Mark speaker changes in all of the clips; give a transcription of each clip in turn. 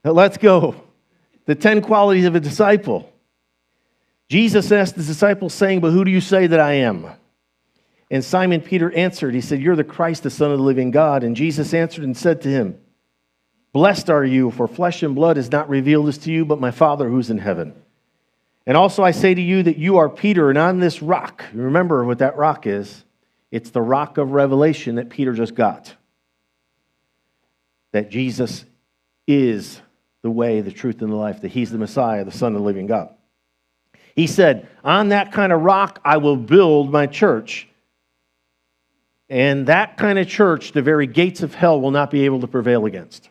Speaker 1: Now let's go. The 10 qualities of a disciple. Jesus asked his disciples, saying, "But who do you say that I am?" And Simon Peter answered, he said, "You're the Christ, the Son of the living God." And Jesus answered and said to him, "Blessed are you, for flesh and blood has not revealed this to you, but my Father who's in heaven. And also I say to you that you are Peter, and on this rock," remember what that rock is. It's the rock of revelation that Peter just got. That Jesus is the way, the truth, and the life, that he's the Messiah, the Son of the living God. He said, on that kind of rock I will build my church. And that kind of church, the very gates of hell will not be able to prevail against.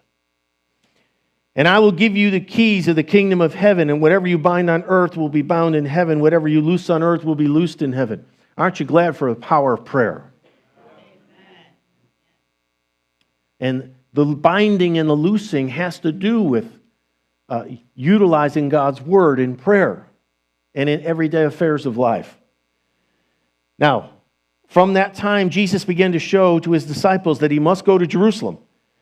Speaker 1: And I will give you the keys of the kingdom of heaven, and whatever you bind on earth will be bound in heaven. Whatever you loose on earth will be loosed in heaven. Aren't you glad for the power of prayer? And the binding and the loosing has to do with utilizing God's word in prayer and in everyday affairs of life. Now, from that time, Jesus began to show to his disciples that he must go to Jerusalem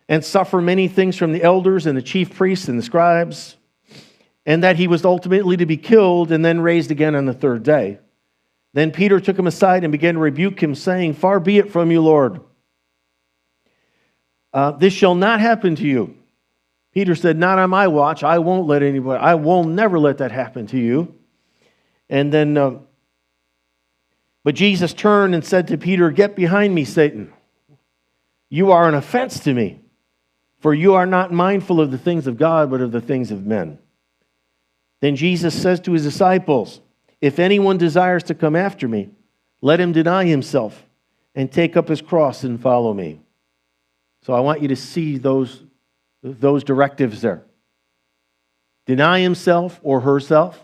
Speaker 1: and suffer many things from the elders and the chief priests and the scribes, and that he was ultimately to be killed and then raised again on the third day. Then Peter took him aside and began to rebuke him, saying, "Far be it from you, Lord. This shall not happen to you." Peter said, "Not on my watch. I will never let that happen to you." And then, but Jesus turned and said to Peter, "Get behind me, Satan. You are an offense to me, for you are not mindful of the things of God, but of the things of men." Then Jesus says to his disciples, "If anyone desires to come after me, let him deny himself and take up his cross and follow me." So I want you to see those directives there. Deny himself or herself.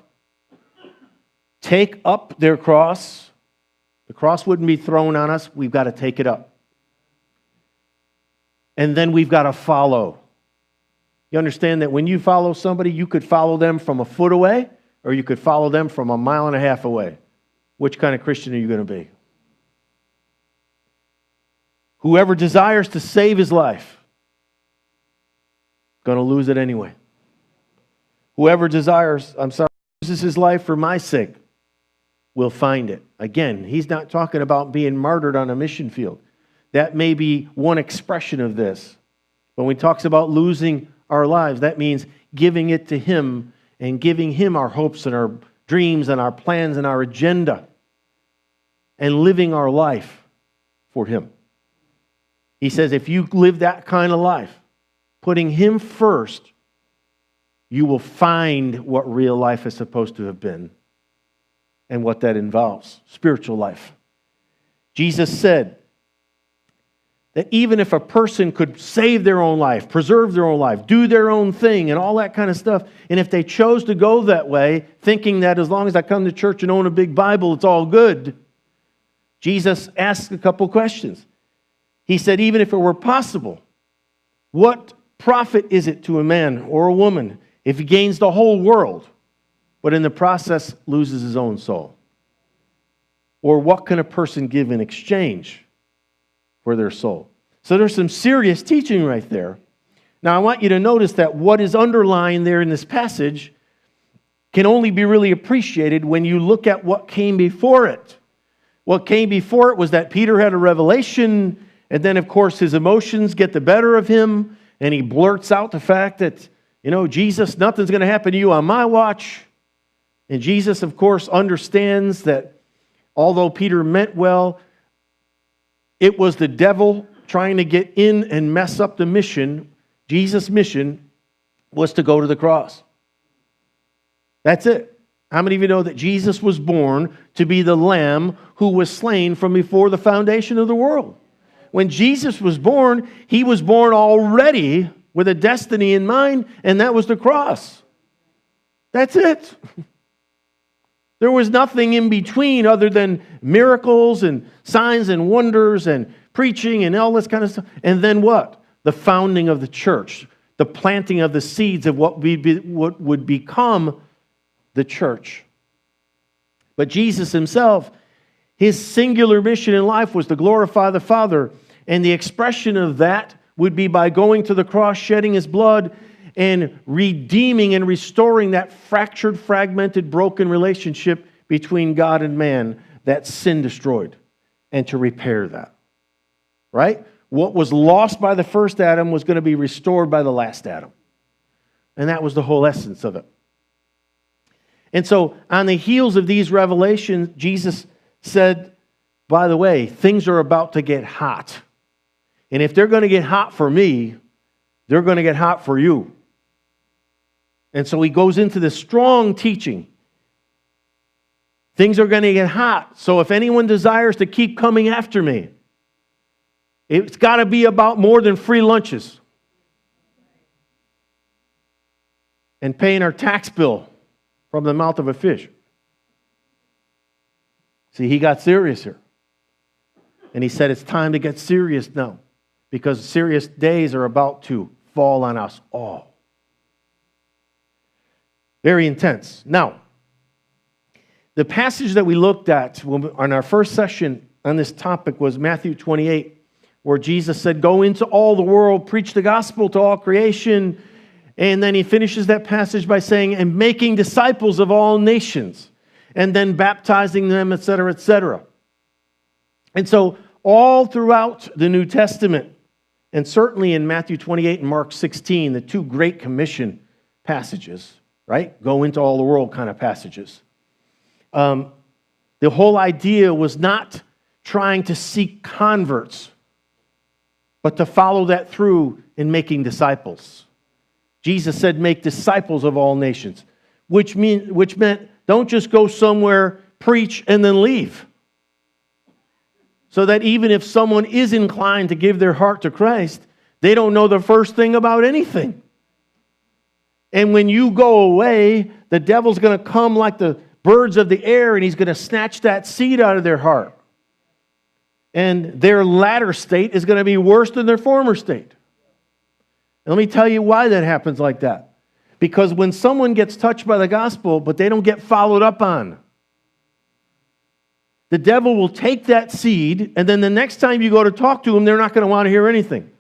Speaker 1: Take up their cross. The cross wouldn't be thrown on us. We've got to take it up. And then we've got to follow. You understand that when you follow somebody, you could follow them from a foot away, or you could follow them from a mile and a half away. Which kind of Christian are you going to be? Whoever desires to save his life, going to lose it anyway. Whoever loses his life for my sake, will find it. Again, he's not talking about being martyred on a mission field. That may be one expression of this. But when he talks about losing our lives, that means giving it to him and giving him our hopes and our dreams and our plans and our agenda and living our life for him. He says if you live that kind of life, putting him first, you will find what real life is supposed to have been and what that involves, spiritual life. Jesus said that even if a person could save their own life, preserve their own life, do their own thing and all that kind of stuff, and if they chose to go that way, thinking that as long as I come to church and own a big Bible, it's all good, Jesus asked a couple questions. He said, even if it were possible, what profit is it to a man or a woman if he gains the whole world, but in the process loses his own soul? Or what can a person give in exchange for their soul? So there's some serious teaching right there. Now I want you to notice that what is underlying there in this passage can only be really appreciated when you look at what came before it. What came before it was that Peter had a revelation, and then of course his emotions get the better of him, and he blurts out the fact that, Jesus, nothing's going to happen to you on my watch. And Jesus, of course, understands that although Peter meant well, it was the devil trying to get in and mess up the mission. Jesus' mission was to go to the cross. That's it. How many of you know that Jesus was born to be the Lamb who was slain from before the foundation of the world? When Jesus was born, he was born already with a destiny in mind, and that was the cross. That's it. There was nothing in between other than miracles and signs and wonders and preaching and all this kind of stuff. And then what? The founding of the church, the planting of the seeds of what would become the church. But Jesus himself, his singular mission in life was to glorify the Father. And the expression of that would be by going to the cross, shedding his blood, and redeeming and restoring that fractured, fragmented, broken relationship between God and man that sin destroyed, and to repair that. Right? What was lost by the first Adam was going to be restored by the last Adam. And that was the whole essence of it. And so, on the heels of these revelations, Jesus said, by the way, things are about to get hot. And if they're going to get hot for me, they're going to get hot for you. And so he goes into this strong teaching. Things are going to get hot. So if anyone desires to keep coming after me, it's got to be about more than free lunches and paying our tax bill from the mouth of a fish. See, he got serious here. And he said it's time to get serious now, because serious days are about to fall on us all. Very intense. Now, the passage that we looked at on our first session on this topic was Matthew 28, where Jesus said, go into all the world, preach the gospel to all creation. And then he finishes that passage by saying, and making disciples of all nations, and then baptizing them, etc., etc. And so all throughout the New Testament, and certainly in Matthew 28 and Mark 16, the two Great Commission passages, right? Go into all the world kind of passages. The whole idea was not trying to seek converts, but to follow that through in making disciples. Jesus said, make disciples of all nations, which meant don't just go somewhere, preach, and then leave. So that even if someone is inclined to give their heart to Christ, they don't know the first thing about anything. And when you go away, the devil's going to come like the birds of the air, and he's going to snatch that seed out of their heart. And their latter state is going to be worse than their former state. And let me tell you why that happens like that. Because when someone gets touched by the gospel, but they don't get followed up on, the devil will take that seed, and then the next time you go to talk to them, they're not going to want to hear anything.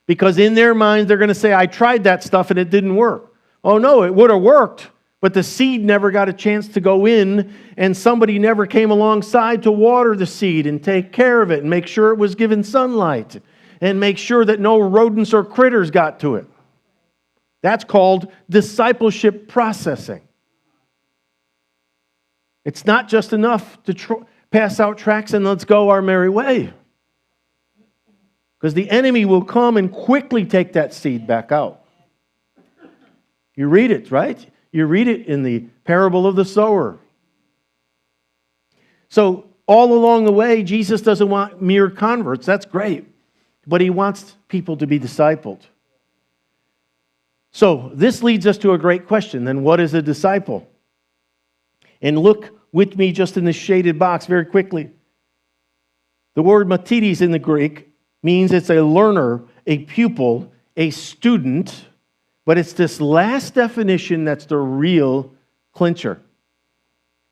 Speaker 1: Because in their minds, they're going to say, I tried that stuff and it didn't work. Oh no, it would have worked, but the seed never got a chance to go in, and somebody never came alongside to water the seed and take care of it and make sure it was given sunlight and make sure that no rodents or critters got to it. That's called discipleship processing. It's not just enough to pass out tracts and let's go our merry way. Because the enemy will come and quickly take that seed back out. You read it, right? You read it in the parable of the sower. So all along the way, Jesus doesn't want mere converts. That's great. But he wants people to be discipled. So this leads us to a great question. Then what is a disciple? And look with me just in this shaded box very quickly. The word matites in the Greek means it's a learner, a pupil, a student, but it's this last definition that's the real clincher.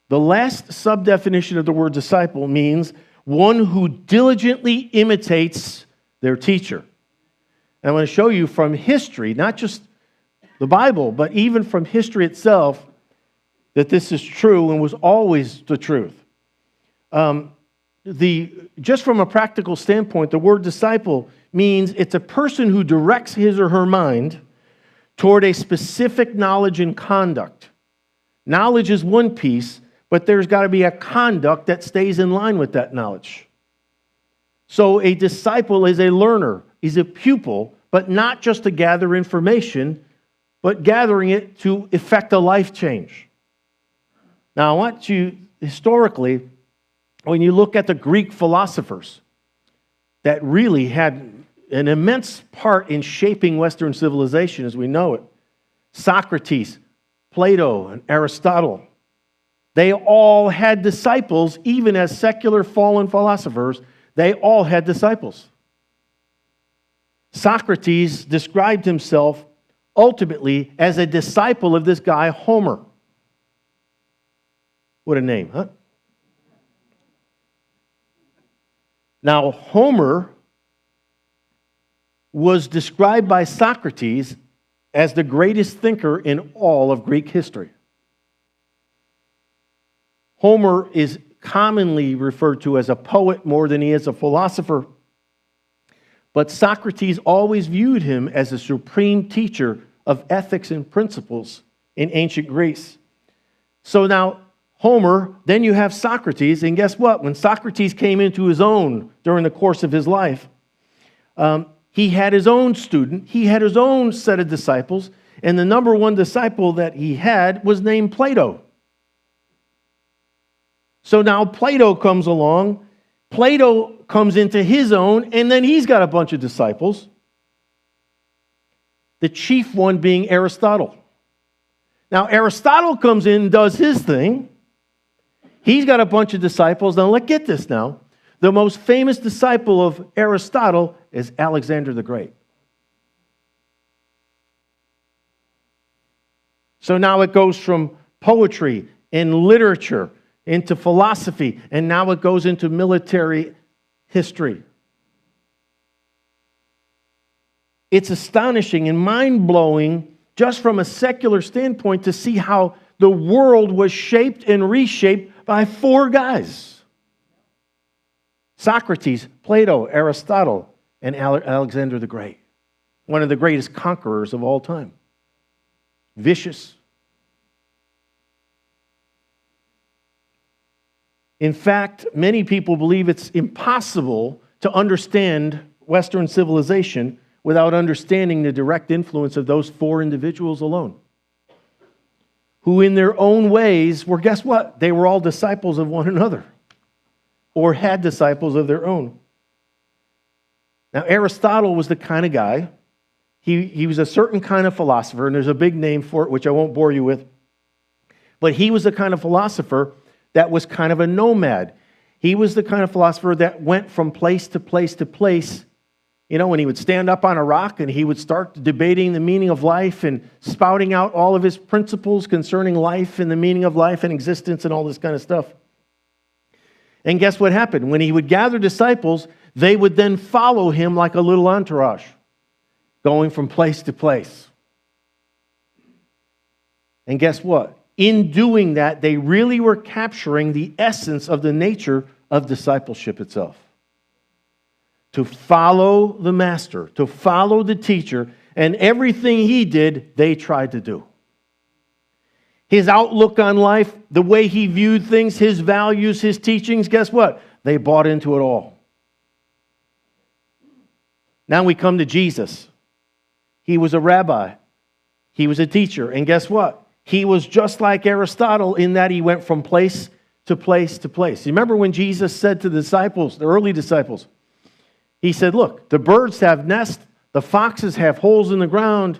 Speaker 1: The last sub-definition of the word disciple means one who diligently imitates their teacher. And I want to show you from history, not just the Bible, but even from history itself, that this is true and was always the truth. Just from a practical standpoint, the word disciple means it's a person who directs his or her mind toward a specific knowledge and conduct. Knowledge is one piece, but there's got to be a conduct that stays in line with that knowledge. So a disciple is a learner, is a pupil, but not just to gather information, but gathering it to effect a life change. Now, I want you, historically, when you look at the Greek philosophers that really had an immense part in shaping Western civilization as we know it, Socrates, Plato, and Aristotle, they all had disciples, even as secular fallen philosophers, they all had disciples. Socrates described himself ultimately as a disciple of this guy, Homer. What a name, huh? Now, Homer was described by Socrates as the greatest thinker in all of Greek history. Homer is commonly referred to as a poet more than he is a philosopher. But Socrates always viewed him as a supreme teacher of ethics and principles in ancient Greece. So now, Homer, then you have Socrates, and guess what? When Socrates came into his own during the course of his life, he had his own student, he had his own set of disciples, and the number one disciple that he had was named Plato. So now Plato comes along, Plato comes into his own, and then he's got a bunch of disciples. The chief one being Aristotle. Now Aristotle comes in and does his thing. He's got a bunch of disciples. Now let's get this now. The most famous disciple of Aristotle is Alexander the Great. So now it goes from poetry and literature into philosophy, and now it goes into military history. It's astonishing and mind-blowing just from a secular standpoint to see how the world was shaped and reshaped by four guys. Socrates, Plato, Aristotle, and Alexander the Great. One of the greatest conquerors of all time. Vicious. In fact, many people believe it's impossible to understand Western civilization without understanding the direct influence of those four individuals alone, who in their own ways were, guess what? They were all disciples of one another, or had disciples of their own. Now, Aristotle was the kind of guy, he was a certain kind of philosopher, and there's a big name for it, which I won't bore you with, but he was the kind of philosopher that was kind of a nomad. He was the kind of philosopher that went from place to place to place. You know, when he would stand up on a rock and he would start debating the meaning of life and spouting out all of his principles concerning life and the meaning of life and existence and all this kind of stuff. And guess what happened? When he would gather disciples, they would then follow him like a little entourage, going from place to place. And guess what? In doing that, they really were capturing the essence of the nature of discipleship itself. To follow the master, to follow the teacher, and everything he did, they tried to do. His outlook on life, the way he viewed things, his values, his teachings, guess what? They bought into it all. Now we come to Jesus. He was a rabbi. He was a teacher. And guess what? He was just like Aristotle in that he went from place to place to place. You remember when Jesus said to the disciples, the early disciples, he said, look, the birds have nests, the foxes have holes in the ground,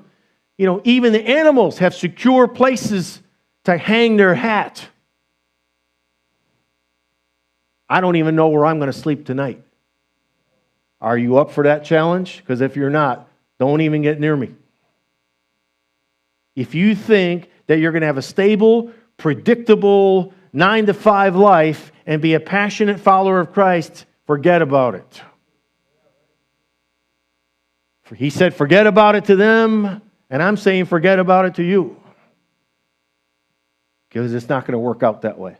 Speaker 1: you know, even the animals have secure places to hang their hat. I don't even know where I'm going to sleep tonight. Are you up for that challenge? Because if you're not, don't even get near me. If you think that you're going to have a stable, predictable, 9-to-5 life and be a passionate follower of Christ, forget about it. He said, forget about it to them, and I'm saying forget about it to you. Because it's not going to work out that way.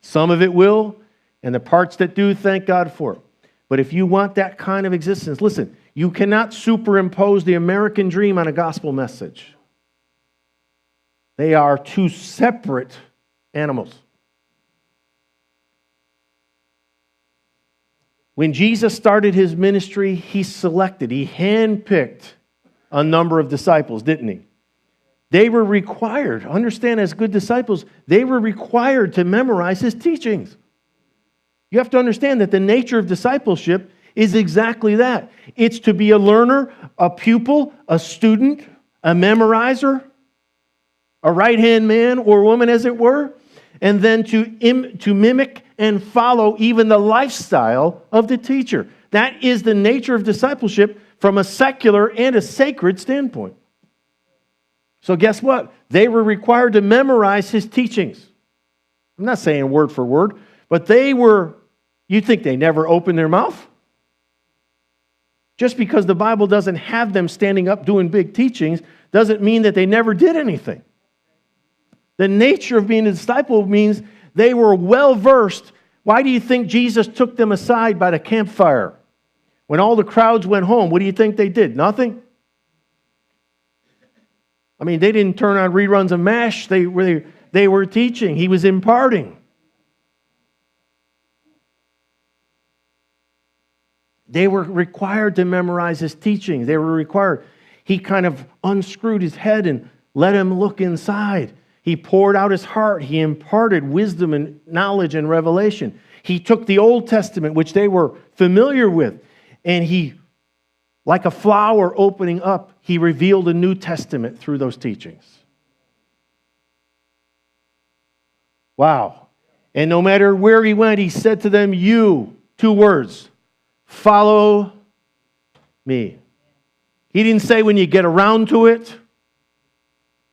Speaker 1: Some of it will, and the parts that do, thank God for it. But if you want that kind of existence, listen, you cannot superimpose the American dream on a gospel message. They are two separate animals. When Jesus started his ministry, he handpicked a number of disciples, didn't he? They were required, understand as good disciples, they were required to memorize his teachings. You have to understand that the nature of discipleship is exactly that. It's to be a learner, a pupil, a student, a memorizer, a right-hand man or woman, as it were, and then to mimic and follow even the lifestyle of the teacher. That is the nature of discipleship from a secular and a sacred standpoint. So guess what? They were required to memorize his teachings. I'm not saying word for word, but you think they never opened their mouth? Just because the Bible doesn't have them standing up doing big teachings doesn't mean that they never did anything. The nature of being a disciple means they were well versed. Why do you think Jesus took them aside by the campfire? When all the crowds went home, what do you think they did? Nothing? I mean, they didn't turn on reruns of MASH. They were teaching. He was imparting. They were required to memorize his teachings. They were required. He kind of unscrewed his head and let him look inside. He poured out his heart. He imparted wisdom and knowledge and revelation. He took the Old Testament, which they were familiar with, and he, like a flower opening up, he revealed a New Testament through those teachings. Wow. And no matter where he went, he said to them, you, 2 words, follow me. He didn't say when you get around to it.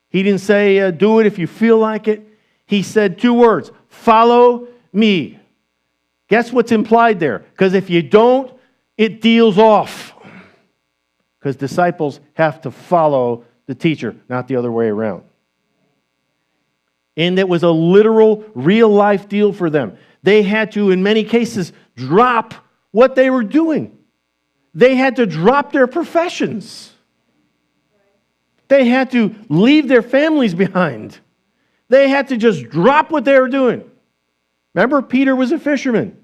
Speaker 1: He didn't say do it if you feel like it. He said 2 words, follow me. Guess what's implied there? Because if you don't, it deals off. Because disciples have to follow the teacher, not the other way around. And it was a literal, real-life deal for them. They had to, in many cases, drop what they were doing. They had to drop their professions. They had to leave their families behind. They had to just drop what they were doing. Remember, Peter was a fisherman.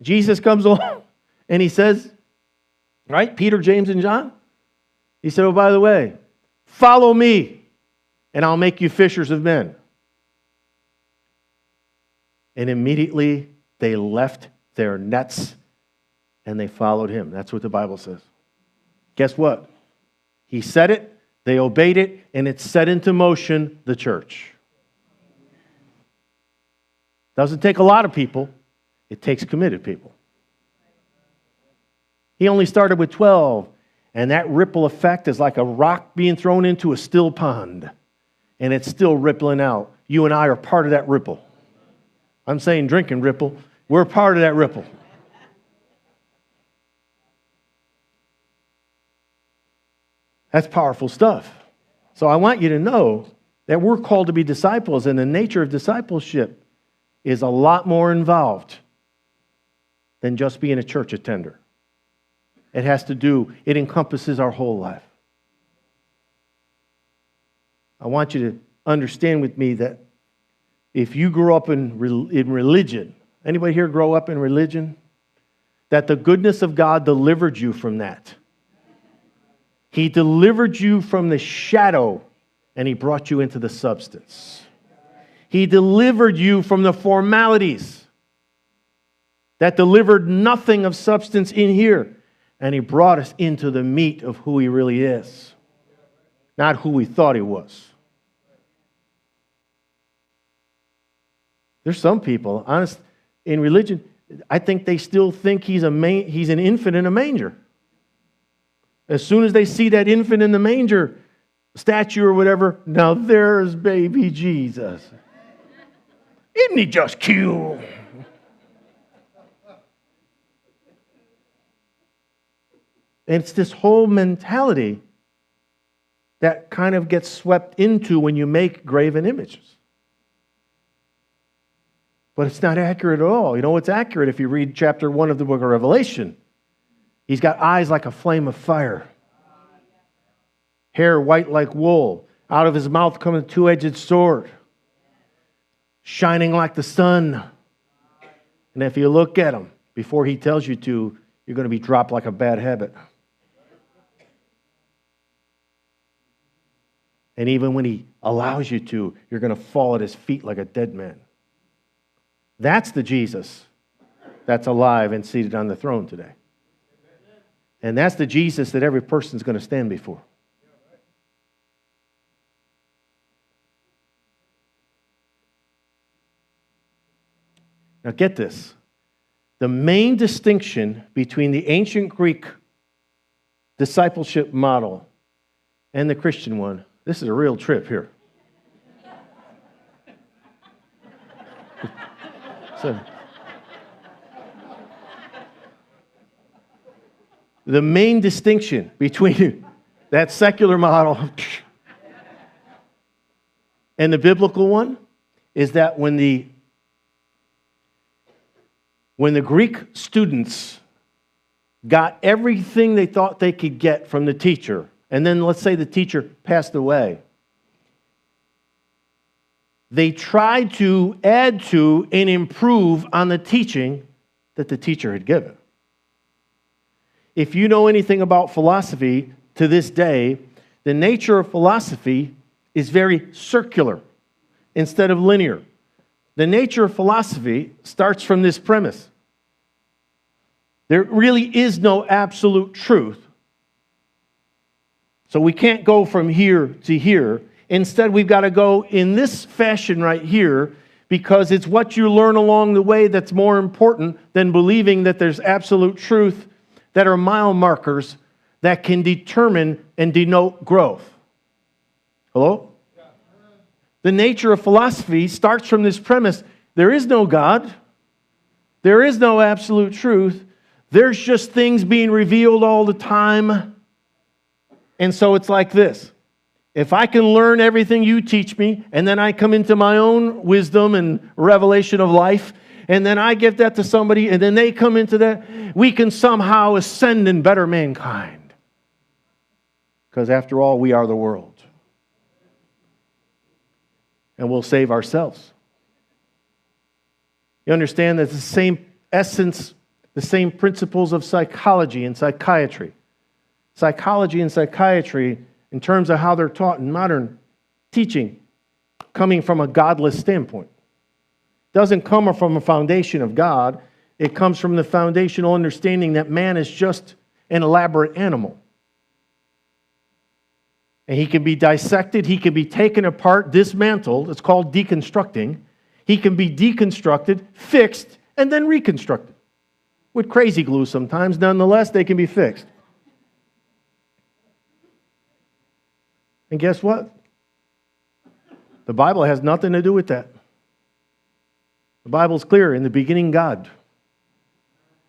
Speaker 1: Jesus comes along and he says, right, Peter, James, and John? He said, oh, by the way, follow me and I'll make you fishers of men. And immediately they left their nets and they followed him. That's what the Bible says. Guess what? He said it, they obeyed it, and it set into motion the church. Doesn't take a lot of people. It takes committed people. He only started with 12, and that ripple effect is like a rock being thrown into a still pond, and it's still rippling out. You and I are part of that ripple. I'm saying drinking ripple. We're part of that ripple. That's powerful stuff. So I want you to know that we're called to be disciples, and the nature of discipleship is a lot more involved than just being a church attender. It encompasses our whole life. I want you to understand with me that if you grew up in religion, anybody here grow up in religion? That the goodness of God delivered you from that. He delivered you from the shadow and he brought you into the substance. He delivered you from the formalities that delivered nothing of substance in here. And he brought us into the meat of who he really is, not who we thought he was. There's some people, honest, in religion, I think they still think he's an infant in a manger. As soon as they see that infant in the manger statue or whatever, now there's baby Jesus. Isn't he just cute? And it's this whole mentality that kind of gets swept into when you make graven images. But it's not accurate at all. You know what's accurate if you read chapter 1 of the book of Revelation? He's got eyes like a flame of fire. Hair white like wool. Out of his mouth comes a two-edged sword. Shining like the sun. And if you look at him before he tells you to, you're going to be dropped like a bad habit. And even when he allows you to, you're going to fall at his feet like a dead man. That's the Jesus that's alive and seated on the throne today. And that's the Jesus that every person's going to stand before. Now get this. The main distinction between the ancient Greek discipleship model and the Christian one, this is a real trip here. So, the main distinction between That secular model. And the biblical one is that when the Greek students got everything they thought they could get from the teacher, and then let's say the teacher passed away, they tried to add to and improve on the teaching that the teacher had given. If you know anything about philosophy to this day, the nature of philosophy is very circular instead of linear. The nature of philosophy starts from this premise. There really is no absolute truth. So we can't go from here to here. Instead, we've got to go in this fashion right here because it's what you learn along the way that's more important than believing that there's absolute truth that are mile markers that can determine and denote growth. Hello? The nature of philosophy starts from this premise. There is no God. There is no absolute truth. There's just things being revealed all the time. And so it's like this. If I can learn everything you teach me, and then I come into my own wisdom and revelation of life, and then I give that to somebody, and then they come into that, we can somehow ascend and better mankind. Because after all, we are the world. And we'll save ourselves. You understand that the same essence, the same principles of psychology and psychiatry. Psychology and psychiatry, in terms of how they're taught in modern teaching, coming from a godless standpoint. Doesn't come from a foundation of God. It comes from the foundational understanding that man is just an elaborate animal. And he can be dissected, he can be taken apart, dismantled. It's called deconstructing. He can be deconstructed, fixed, and then reconstructed. With crazy glue sometimes. Nonetheless, they can be fixed. And guess what? The Bible has nothing to do with that. The Bible's clear. In the beginning, God.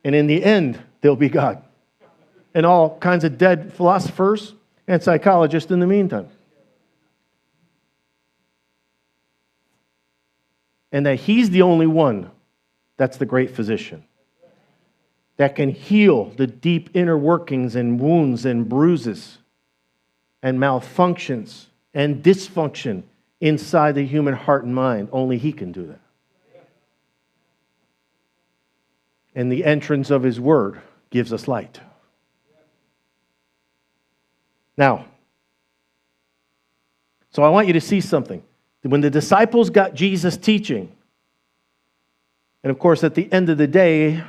Speaker 1: And in the end, there'll be God. And all kinds of dead philosophers and psychologists in the meantime. And that He's the only one that's the great physician that can heal the deep inner workings and wounds and bruises and malfunctions and dysfunction inside the human heart and mind. Only He can do that. And the entrance of His Word gives us light. Now, so I want you to see something. When the disciples got Jesus teaching, and of course at the end of the day,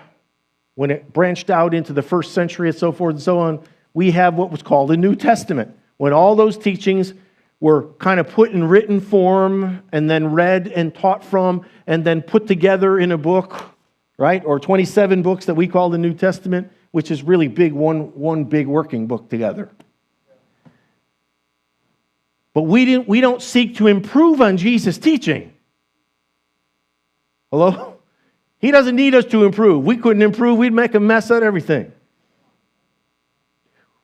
Speaker 1: when it branched out into the first century and so forth and so on, we have what was called the New Testament. When all those teachings were kind of put in written form and then read and taught from and then put together in a book, right? Or 27 books that we call the New Testament, which is really big, one big working book together. But we don't seek to improve on Jesus' teaching. Hello? He doesn't need us to improve. We couldn't improve. We'd make a mess out of everything.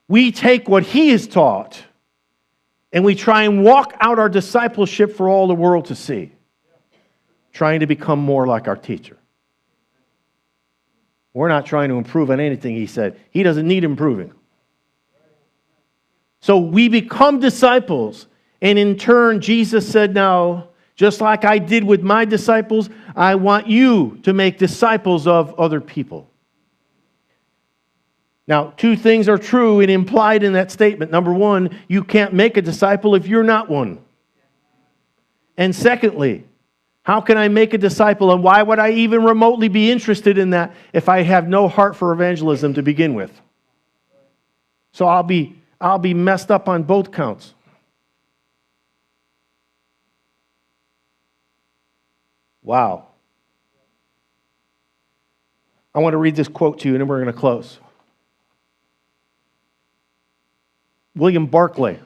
Speaker 1: We take what He has taught and we try and walk out our discipleship for all the world to see, trying to become more like our teacher. We're not trying to improve on anything He said. He doesn't need improving. So we become disciples, and in turn, Jesus said, now, just like I did with my disciples, I want you to make disciples of other people. Now, two things are true and implied in that statement. Number one, you can't make a disciple if you're not one. And secondly, how can I make a disciple, and why would I even remotely be interested in that if I have no heart for evangelism to begin with? So I'll be messed up on both counts. Wow. I want to read this quote to you, and then we're going to close. William Barclay,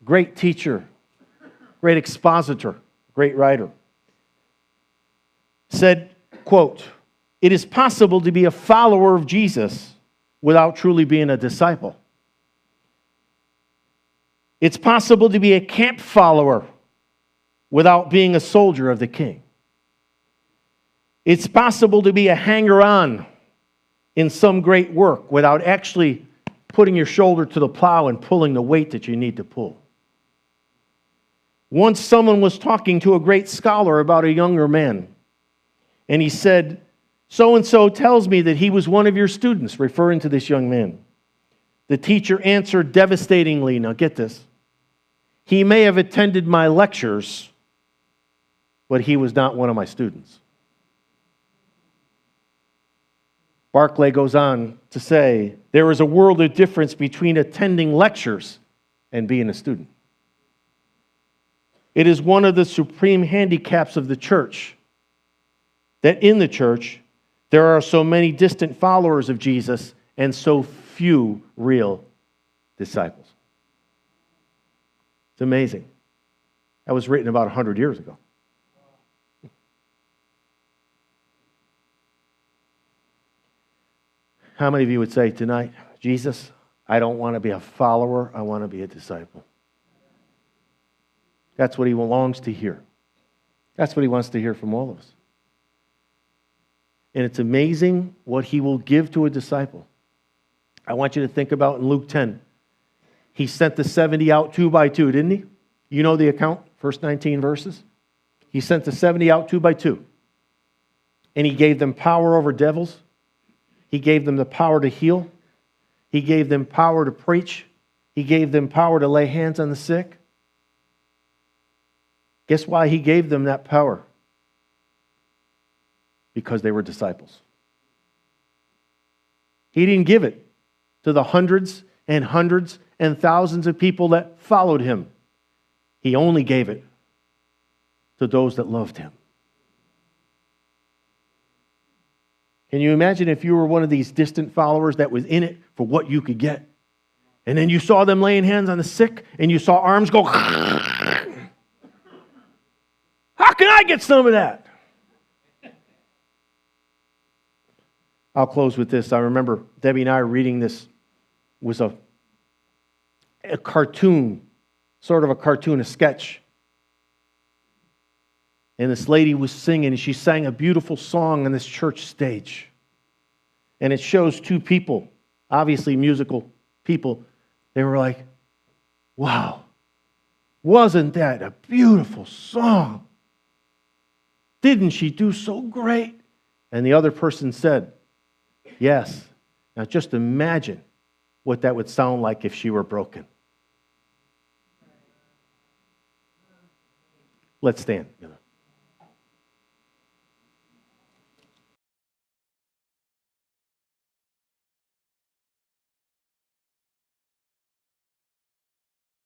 Speaker 1: great teacher, great expositor, great writer, said, quote, "It is possible to be a follower of Jesus without truly being a disciple. It's possible to be a camp follower without being a soldier of the King. It's possible to be a hanger-on in some great work without actually putting your shoulder to the plow and pulling the weight that you need to pull. Once someone was talking to a great scholar about a younger man, and he said, "So-and-so tells me that he was one of your students," referring to this young man. The teacher answered devastatingly, now get this, "He may have attended my lectures, but he was not one of my students." Barclay goes on to say, there is a world of difference between attending lectures and being a student. It is one of the supreme handicaps of the church that in the church there are so many distant followers of Jesus and so few real disciples. It's amazing. That was written about 100 years ago. How many of you would say tonight, Jesus, I don't want to be a follower, I want to be a disciple? That's what he longs to hear. That's what he wants to hear from all of us. And it's amazing what he will give to a disciple. I want you to think about in Luke 10. He sent the 70 out 2 by 2, didn't he? You know the account, first 19 verses? He sent the 70 out 2 by 2. And he gave them power over devils. He gave them the power to heal. He gave them power to preach. He gave them power to lay hands on the sick. Guess why he gave them that power? Because they were disciples. He didn't give it to the hundreds and thousands of people that followed him. He only gave it to those that loved him. Can you imagine if you were one of these distant followers that was in it for what you could get? And then you saw them laying hands on the sick and you saw arms go, how can I get some of that? I'll close with this. I remember Debbie and I reading this. It was a cartoon, sort of a cartoon, a sketch. And this lady was singing, and she sang a beautiful song on this church stage. And it shows two people, obviously musical people. They were like, wow, wasn't that a beautiful song? Didn't she do so great? And the other person said, yes. Now just imagine what that would sound like if she were broken. Let's stand together.